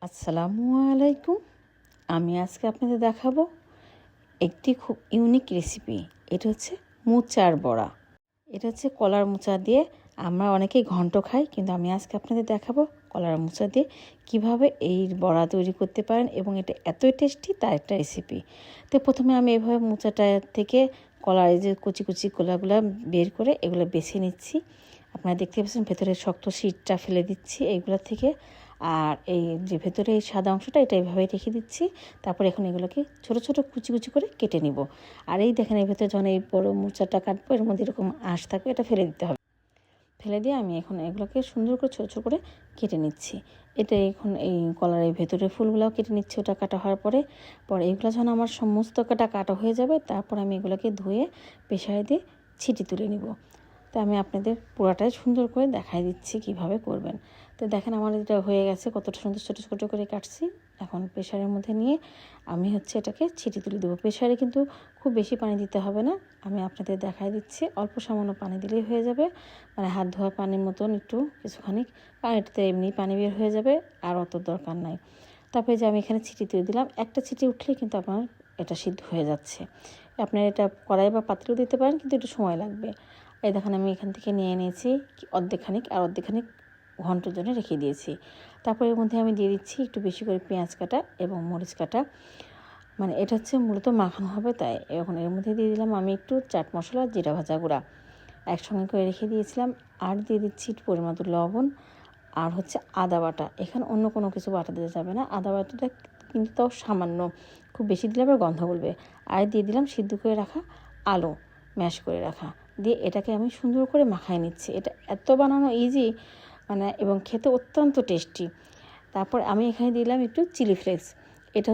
আসসালামু আলাইকুম। আমি আজকে আপনাদের দেখাবো একটি খুব ইউনিক রেসিপি। এটা হচ্ছে মোচার বড়া। এটা হচ্ছে কলার মোচা দিয়ে। আমরা অনেকেই ঘন্ট খাই, কিন্তু আমি আজকে আপনাদের দেখাবো কলার মোচা দিয়ে কিভাবে এই বড়া তৈরি করতে পারেন, এবং এটা এতই টেস্টি তার একটা রেসিপি। তো প্রথমে আমি এভাবে মোচাটা থেকে কলার যে কুচি কুচি কলাগুলো বের করে এগুলো বেছে নিচ্ছি। আপনারা দেখতে পাচ্ছেন ভেতরে শক্ত শীটটা ফেলে দিচ্ছি এইগুলো থেকে। আর এই যে ভেতরে এই সাদা অংশটা এটা এইভাবে রেখে দিচ্ছি। তারপর এখন এগুলোকে ছোটো ছোটো কুচি কুচি করে কেটে নিব। আর এই দেখেন, এর ভেতরে যখন এই বড় মোচাটা কাটবো এর মধ্যে এরকম আঁশ থাকবে, এটা ফেলে দিতে হবে। ফেলে দিয়ে আমি এখন এগুলোকে সুন্দর করে ছোটো ছোটো করে কেটে নিচ্ছি। এটা এখন এই কলার এই ভেতরে ফুলগুলোও কেটে নিচ্ছি। ওটা কাটা হওয়ার পরে এইগুলো যখন আমার সমস্ত কাটা হয়ে যাবে, তারপর আমি এগুলোকে ধুয়ে প্রেসারে দিয়ে ছিটি তুলে নিব। তো আমি আপনাদের পুরাটাই সুন্দর করে দেখাই দিচ্ছি কিভাবে করবেন। তো দেখেন আমার এটা হয়ে গেছে, কতটা সুন্দর ছোটো ছোটো করে কাটছি। এখন প্রেসারের মধ্যে নিয়ে আমি এটাকে ছিটি তুলে দেবো। প্রেসারে কিন্তু খুব বেশি পানি দিতে হবে না, আমি আপনাদের দেখাই দিচ্ছি। অল্প সামান্য পানি দিলেই হয়ে যাবে, মানে হাত ধোয়া পানির মতন একটু কিছুখানি, কারণ এটাতে এমনি পানি বের হয়ে যাবে, আর অত দরকার নাই। তারপরে যে আমি এখানে ছিটি তুলে দিলাম, একটা ছিটি উঠলেই কিন্তু আপনার এটা সিদ্ধ হয়ে যাচ্ছে। আপনার এটা কড়াই বা পাত্রেও দিতে পারেন, কিন্তু একটু সময় লাগবে। এই দেখেন আমি এখান থেকে নিয়ে নিয়েছি অর্ধেকখানিক, আর অর্ধেকখানিক ঘন্টার জন্য রেখে দিয়েছি। তারপর এর মধ্যে আমি দিয়ে দিচ্ছি একটু বেশি করে পেঁয়াজ কাটা এবং মরিচ কাটা। মানে এটা হচ্ছে মূলত মাখানো হবে, তাই এখন এর মধ্যে দিয়ে দিলাম আমি একটু চাট মশলা, জিরা ভাজা গুঁড়া একসঙ্গে করে রেখে দিয়েছিলাম। আর দিয়ে দিচ্ছি পরিমাণ লবণ, আর আদা বাটা। এখানে অন্য কোনো কিছু বাটা দিতে যাবে না, আদা বাটাটা কিন্তু তাও সামান্য, খুব বেশি দিলে আবার গন্ধ বলবে। আর দিয়ে দিলাম সিদ্ধ করে রাখা আলু, ম্যাশ করে রাখা, দিয়ে এটাকে আমি সুন্দর করে মাখায় নিচ্ছি। এটা এত বানানো ইজি, মানে এবং খেতে অত্যন্ত টেস্টি। তারপর আমি এখানে দিলাম একটু চিলি ফ্লেক্স। এটা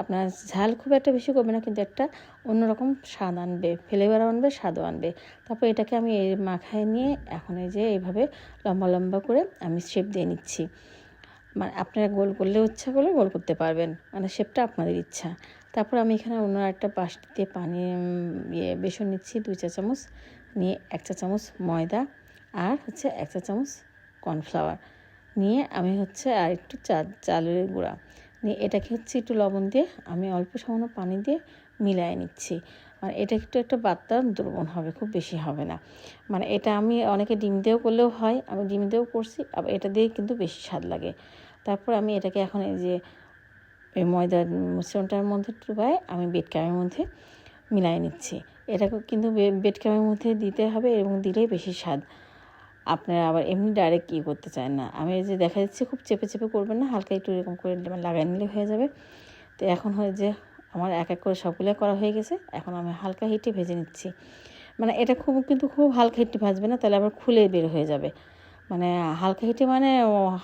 আপনার ঝাল খুব একটা বেশি করবে না, কিন্তু একটা অন্যরকম স্বাদ আনবে, ফ্লেভার আনবে, স্বাদও আনবে। তারপর এটাকে আমি মাখায় নিয়ে এখন এই যে এইভাবে লম্বা লম্বা করে আমি শেপ দিয়ে নিচ্ছি। মানে আপনারা গোল করলেও ইচ্ছা করলে গোল করতে পারবেন, মানে শেপটা আপনাদের ইচ্ছা। তারপর আমি এখানে অন্য একটা বাটিতে পানি বেসন নিচ্ছি 2 চা চামচ, নিয়ে 1 চা চামচ ময়দা, আর 1 চা চামচ কর্নফ্লাওয়ার নিয়ে আমি আর একটু চালের গুঁড়া নিয়ে এটাকে একটু লবণ দিয়ে আমি অল্প সামান্য পানি দিয়ে মিলিয়ে নিচ্ছি। মানে এটা একটু একটা পাতলা দ্রবণ হবে, খুব বেশি হবে না। মানে এটা আমি অনেকে ডিম দিয়েও করলেও হয়, আমি ডিম দিয়েও করছি, আবার এটা দিয়ে কিন্তু বেশি স্বাদ লাগে। তারপর আমি এটাকে এখন এই যে এই ময়দার মিশ্রণটার মধ্যে ডুবাই আমি বেড ক্যামের মধ্যে মিলাই নিচ্ছি। এটাকে কিন্তু বেড ক্যামের মধ্যে দিতে হবে, এবং দিলেই বেশি স্বাদ। আপনারা আবার এমনি ডাইরেক্ট করতে চান না, আমি এই যে দেখা যাচ্ছে খুব চেপে চেপে করবেন না, হালকা একটু এরকম করে লাগাই নিলে হয়ে যাবে। তো এখন যে আমার এক এক করে সবগুলো করা হয়ে গেছে, এখন আমি হালকা হিটে ভেজে নিচ্ছি। মানে এটা খুব হালকা হিটে ভাজবে না, তাহলে আবার খুলে বের হয়ে যাবে। মানে হালকা হিটে, মানে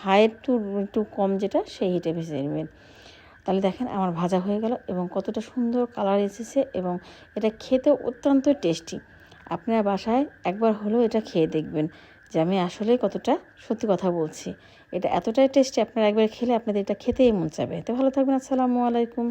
হাই একটু একটু কম, যেটা সেই হিটে ভেজে নেবেন। তাহলে দেখেন আমার ভাজা হয়ে গেল, এবং কতটা সুন্দর কালার এসেছে, এবং এটা খেতে অত্যন্ত টেস্টি। আপনারা বাসায় একবার হলেও এটা খেয়ে দেখবেন যে আমি আসলেই কতটা সত্যি কথা বলছি। এটা এতটাই টেস্টি, আপনারা একবার খেলে আপনাদের এটা খেতেই মন চাবে। তো ভালো থাকবেন। আসসালামু আলাইকুম।